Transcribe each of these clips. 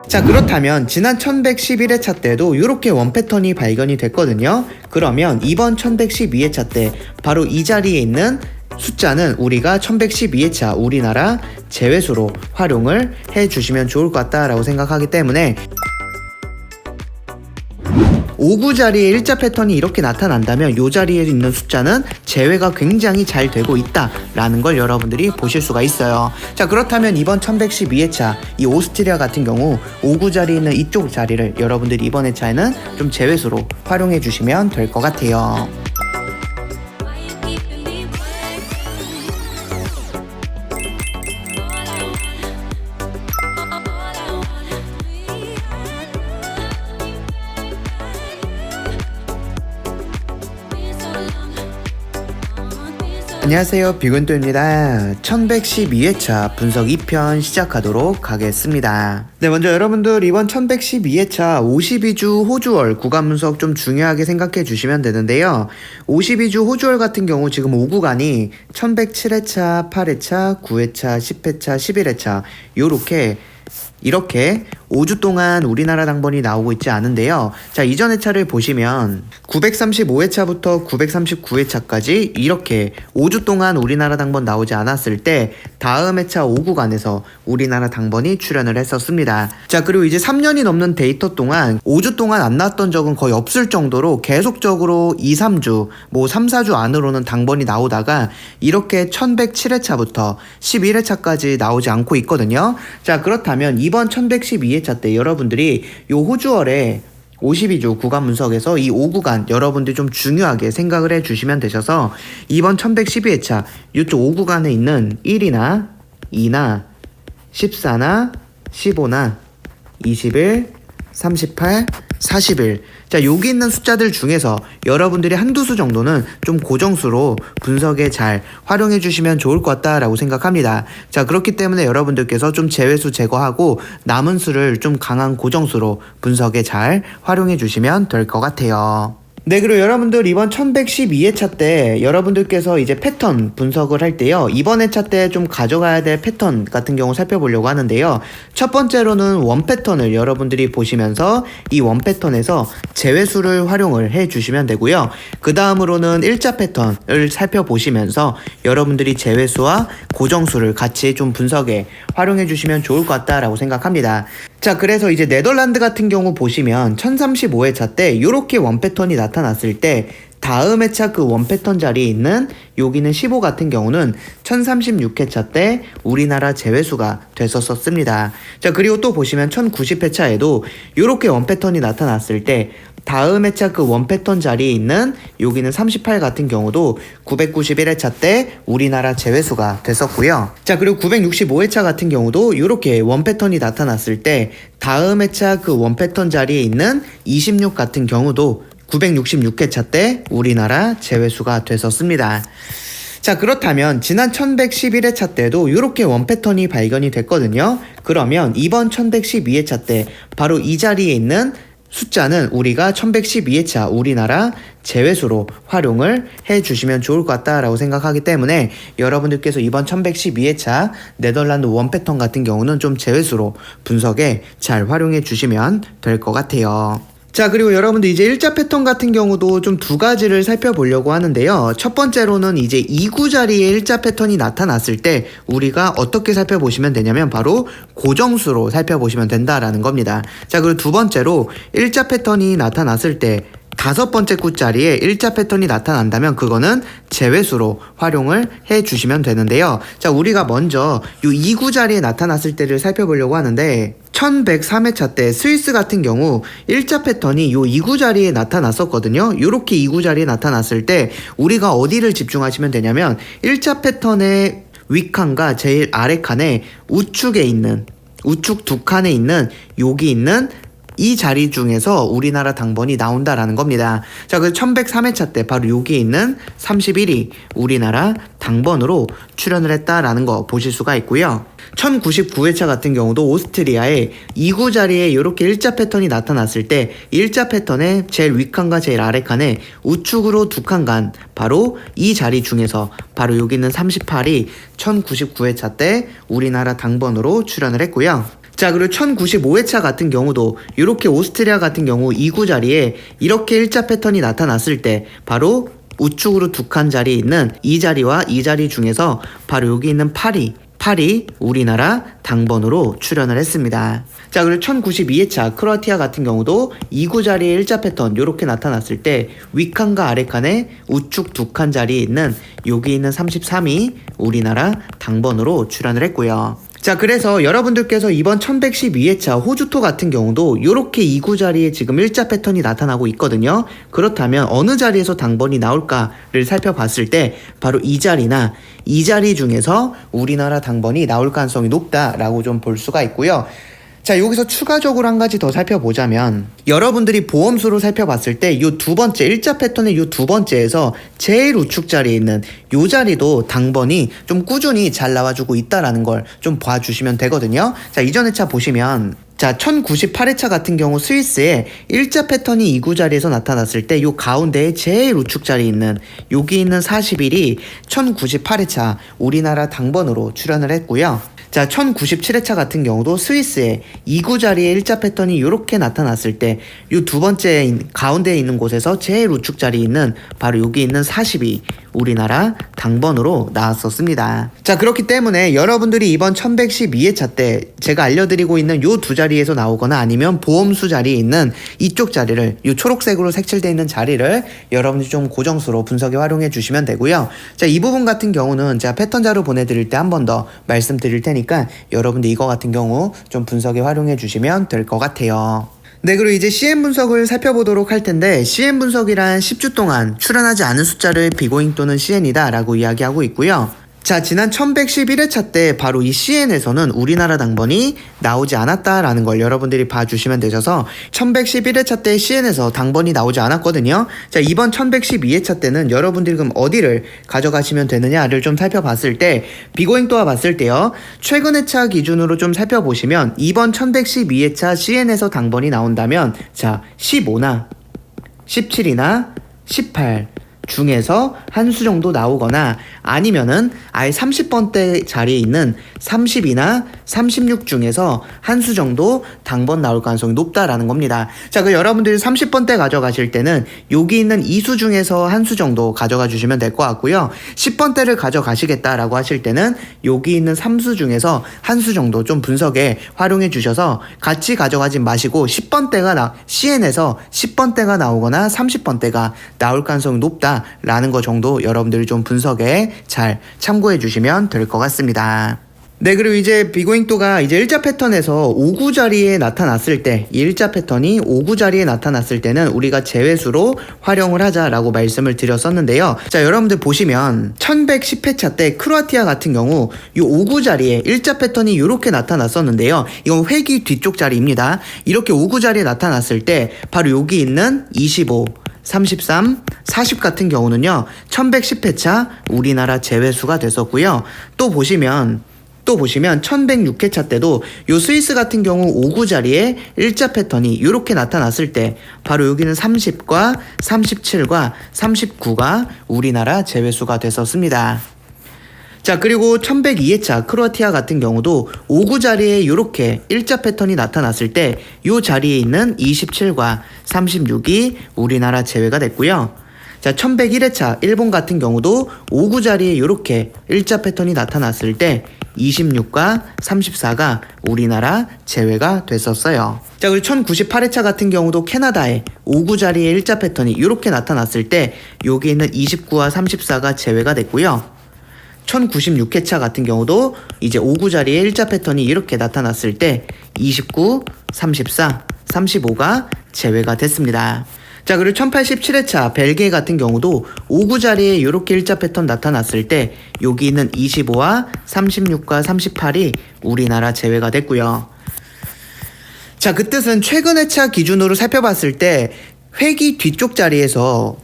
자, 그렇다면 지난 1111회차 때도 이렇게 원패턴이 발견이 됐거든요. 그러면 이번 1112회차 때 바로 이 자리에 있는 숫자는 우리가 1112회차 우리나라 제외수로 활용을 해주시면 좋을 것 같다라고 생각하기 때문에 59 자리에 일자 패턴이 이렇게 나타난다면 이 자리에 있는 숫자는 제외가 굉장히 잘 되고 있다라는 걸 여러분들이 보실 수가 있어요. 자, 그렇다면 이번 1112회차 이 오스트리아 같은 경우 59 자리에 있는 이쪽 자리를 여러분들이 이번 회차에는 좀 제외수로 활용해 주시면 될 것 같아요. 안녕하세요, 빅은또입니다. 1112회차 분석 2편 시작하도록 하겠습니다. 네, 먼저 여러분들 이번 1112회차 52주 호주월 구간 분석 좀 중요하게 생각해 주시면 되는데요. 52주 호주월 같은 경우 지금 5구간이 1107회차, 8회차, 9회차, 10회차, 11회차 이렇게 5주 동안 우리나라 당번이 나오고 있지 않은데요. 자, 이전 회차를 보시면 935회차부터 939회차까지 이렇게 5주 동안 우리나라 당번 나오지 않았을 때 다음 회차 5구간에서 우리나라 당번이 출연을 했었습니다. 자, 그리고 이제 3년이 넘는 데이터 동안 5주 동안 안 나왔던 적은 거의 없을 정도로 계속적으로 2, 3주, 3, 4주 안으로는 당번이 나오다가 이렇게 1107회차부터 11회차까지 나오지 않고 있거든요. 자, 그렇다면 이번 1112회차 때 여러분들이 요 호주월에 52주 구간 분석에서 이 5구간 여러분들이 좀 중요하게 생각을 해주시면 되셔서 이번 1112회차 이쪽 5구간에 있는 1이나 2나 14나 15나 21, 38, 41 자, 여기 있는 숫자들 중에서 여러분들이 한두 수 정도는 좀 고정수로 분석에 잘 활용해 주시면 좋을 것 같다라고 생각합니다. 자, 그렇기 때문에 여러분들께서 좀 제외수 제거하고 남은 수를 좀 강한 고정수로 분석에 잘 활용해 주시면 될 것 같아요. 네, 그리고 여러분들 이번 1112회차 때 여러분들께서 이제 패턴 분석을 할 때요, 이번 회차 때 좀 가져가야 될 패턴 같은 경우 살펴보려고 하는데요. 첫 번째로는 원 패턴을 여러분들이 보시면서 이 원 패턴에서 제외수를 활용을 해 주시면 되고요. 그 다음으로는 일자 패턴을 살펴보시면서 여러분들이 제외수와 고정수를 같이 좀 분석에 활용해 주시면 좋을 것 같다라고 생각합니다. 자, 그래서 이제 네덜란드 같은 경우 보시면 1035회차 때 이렇게 원 패턴이 나타났을 때 다음 회차 그 원 패턴 자리에 있는 여기는 15 같은 경우는 1036회차 때 우리나라 제외수가 됐었습니다. 자, 그리고 또 보시면 1090회차에도 이렇게 원 패턴이 나타났을 때 다음 회차 그 원 패턴 자리에 있는 여기는 38 같은 경우도 991회차 때 우리나라 제외수가 됐었고요. 자, 그리고 965회차 같은 경우도 이렇게 원 패턴이 나타났을 때 다음 회차 그 원 패턴 자리에 있는 26 같은 경우도 966회차 때 우리나라 제외수가 됐었습니다. 자, 그렇다면 지난 1111회차 때도 이렇게 원 패턴이 발견이 됐거든요. 그러면 이번 1112회차 때 바로 이 자리에 있는 숫자는 우리가 1112회차 우리나라 제외수로 활용을 해주시면 좋을 것 같다라고 생각하기 때문에 여러분들께서 이번 1112회차 네덜란드 원 패턴 같은 경우는 좀 제외수로 분석에 잘 활용해 주시면 될 것 같아요. 자, 그리고 여러분들 이제 일자 패턴 같은 경우도 좀 두 가지를 살펴보려고 하는데요. 첫 번째로는 이제 2구 자리에 일자 패턴이 나타났을 때 우리가 어떻게 살펴보시면 되냐면 바로 고정수로 살펴보시면 된다라는 겁니다. 자, 그리고 두 번째로 일자 패턴이 나타났을 때 다섯 번째 구 자리에 일자 패턴이 나타난다면 그거는 제외수로 활용을 해 주시면 되는데요. 자, 우리가 먼저 이 2구 자리에 나타났을 때를 살펴보려고 하는데 1103회차 때 스위스 같은 경우 일자 패턴이 요 2구 자리에 나타났었거든요. 요렇게 2구 자리에 나타났을 때 우리가 어디를 집중하시면 되냐면 일자 패턴의 윗칸과 제일 아래 칸에 우측에 있는 우측 두 칸에 있는 여기 있는 이 자리 중에서 우리나라 당번이 나온다라는 겁니다. 자, 그 1103회차 때 바로 여기에 있는 31이 우리나라 당번으로 출연을 했다라는 거 보실 수가 있고요. 1099회차 같은 경우도 오스트리아의 2구 자리에 이렇게 일자 패턴이 나타났을 때 일자 패턴의 제일 윗칸과 제일 아래칸에 우측으로 두 칸 간 바로 이 자리 중에서 바로 여기 있는 38이 1099회차 때 우리나라 당번으로 출연을 했고요. 자, 그리고 1095회차 같은 경우도 이렇게 오스트리아 같은 경우 2구 자리에 이렇게 일자 패턴이 나타났을 때 바로 우측으로 두 칸 자리에 있는 이 자리와 이 자리 중에서 바로 여기 있는 8이 우리나라 당번으로 출현을 했습니다. 자, 그리고 1092회차 크로아티아 같은 경우도 2구 자리에 일자 패턴 이렇게 나타났을 때 윗칸과 아래칸에 우측 두 칸 자리에 있는 여기 있는 33이 우리나라 당번으로 출현을 했고요. 자, 그래서 여러분들께서 이번 1112회차 호주토 같은 경우도 이렇게 2구 자리에 지금 일자 패턴이 나타나고 있거든요. 그렇다면 어느 자리에서 당번이 나올까를 살펴봤을 때 바로 이 자리나 이 자리 중에서 우리나라 당번이 나올 가능성이 높다라고 좀 볼 수가 있고요. 자, 여기서 추가적으로 한 가지 더 살펴보자면 여러분들이 보험수로 살펴봤을 때 이 두 번째 일자 패턴의 이 두 번째에서 제일 우측 자리에 있는 이 자리도 당번이 좀 꾸준히 잘 나와주고 있다라는 걸 좀 봐주시면 되거든요. 자, 이전 회차 보시면 자, 1098회차 같은 경우 스위스에 일자 패턴이 2구 자리에서 나타났을 때 이 가운데에 제일 우측 자리에 있는 여기 있는 41이 1098회차 우리나라 당번으로 출현을 했고요. 자, 1097회차 같은 경우도 스위스에 2구 자리에 일자 패턴이 이렇게 나타났을 때 이 두 번째 가운데에 있는 곳에서 제일 우측 자리에 있는 바로 여기 있는 42 우리나라 당번으로 나왔었습니다. 자, 그렇기 때문에 여러분들이 이번 1112회차 때 제가 알려드리고 있는 요 두 자리에서 나오거나 아니면 보험수 자리에 있는 이쪽 자리를 이 초록색으로 색칠되어 있는 자리를 여러분들이 좀 고정수로 분석에 활용해 주시면 되고요. 자, 이 부분 같은 경우는 제가 패턴 자료 보내드릴 때 한 번 더 말씀드릴 테니까 여러분들 이거 같은 경우 좀 분석에 활용해 주시면 될 것 같아요. 네, 그리고 이제 CM 분석을 살펴보도록 할 텐데 CM 분석이란 10주 동안 출현하지 않은 숫자를 비고잉 또는 CN이다 라고 이야기하고 있고요. 자, 지난 1111회차 때 바로 이 CN에서는 우리나라 당번이 나오지 않았다라는 걸 여러분들이 봐주시면 되셔서 1111회차 때 CN에서 당번이 나오지 않았거든요. 자, 이번 1112회차 때는 여러분들이 그럼 어디를 가져가시면 되느냐를 좀 살펴봤을 때 비고잉 또와 봤을 때요. 최근 회차 기준으로 좀 살펴보시면 이번 1112회차 CN에서 당번이 나온다면 자, 15나 17이나 18 중에서 한 수 정도 나오거나 아니면은 아예 30번대 자리에 있는 30이나 36 중에서 한 수 정도 당번 나올 가능성이 높다라는 겁니다. 자, 그 여러분들이 30번대 가져가실 때는 여기 있는 이 수 중에서 한 수 정도 가져가 주시면 될 것 같고요. 10번대를 가져가시겠다라고 하실 때는 여기 있는 3수 중에서 한 수 정도 좀 분석에 활용해 주셔서 같이 가져가지 마시고 CN에서 10번대가 나오거나 30번대가 나올 가능성이 높다 라는 거 정도 여러분들이 좀 분석에 잘 참고해 주시면 될 것 같습니다. 네, 그리고 이제 비고잉또가 이제 일자 패턴에서 5구 자리에 나타났을 때, 이 일자 패턴이 5구 자리에 나타났을 때는 우리가 제외수로 활용을 하자라고 말씀을 드렸었는데요. 자, 여러분들 보시면 1110회차 때 크로아티아 같은 경우 이 5구 자리에 일자 패턴이 이렇게 나타났었는데요. 이건 회기 뒤쪽 자리입니다. 이렇게 5구 자리에 나타났을 때 바로 여기 있는 25 33, 40 같은 경우는요 1110회차 우리나라 제외수가 됐었고요. 또 보시면 1106회차 때도 요 스위스 같은 경우 5구 자리에 일자 패턴이 이렇게 나타났을 때 바로 여기는 30과 37과 39가 우리나라 제외수가 됐었습니다. 자, 그리고 1102회차 크로아티아 같은 경우도 5구 자리에 이렇게 일자 패턴이 나타났을 때 이 자리에 있는 27과 36이 우리나라 제외가 됐고요. 자, 1101회차 일본 같은 경우도 5구 자리에 이렇게 일자 패턴이 나타났을 때 26과 34가 우리나라 제외가 됐었어요. 자, 그리고 1098회차 같은 경우도 캐나다에 5구 자리에 일자 패턴이 이렇게 나타났을 때 여기 있는 29와 34가 제외가 됐고요. 1096회차 같은 경우도 이제 5구 자리에 일자 패턴이 이렇게 나타났을 때 29, 34, 35가 제외가 됐습니다. 자, 그리고 1087회차 벨기에 같은 경우도 5구 자리에 이렇게 일자 패턴 나타났을 때 여기 있는 25와 36과 38이 우리나라 제외가 됐고요. 자, 그 뜻은 최근 회차 기준으로 살펴봤을 때 회기 뒤쪽 자리에서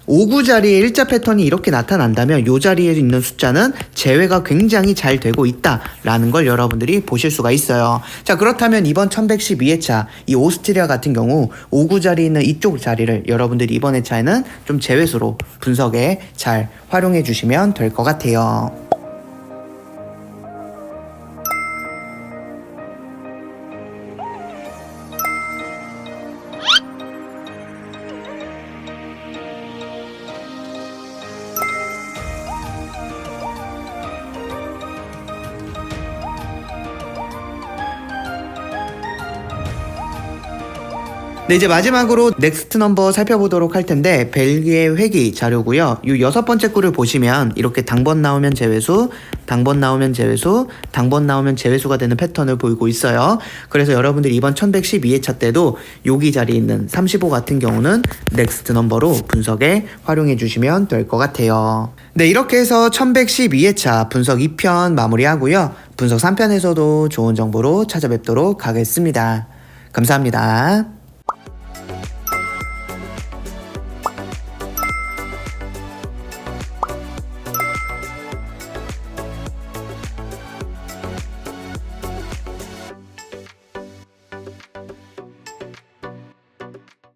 5구 자리에 일자 패턴이 이렇게 나타난다면 이 자리에 있는 숫자는 제외가 굉장히 잘 되고 있다라는 걸 여러분들이 보실 수가 있어요. 자, 그렇다면 이번 1112회차 이 오스트리아 같은 경우 5구 자리에 있는 이쪽 자리를 여러분들이 이번 회차에는 좀 제외수로 분석에 잘 활용해 주시면 될 것 같아요. 네, 이제 마지막으로 넥스트 넘버 살펴보도록 할 텐데 벨기에 회귀 자료고요. 이 6번째 꿀을 보시면 이렇게 당번 나오면 제외수, 당번 나오면 제외수, 당번 나오면 제외수가 되는 패턴을 보이고 있어요. 그래서 여러분들 이번 1112회차 때도 여기 자리에 있는 35 같은 경우는 넥스트 넘버로 분석에 활용해 주시면 될 것 같아요. 네, 이렇게 해서 1112회차 분석 2편 마무리하고요. 분석 3편에서도 좋은 정보로 찾아뵙도록 하겠습니다. 감사합니다.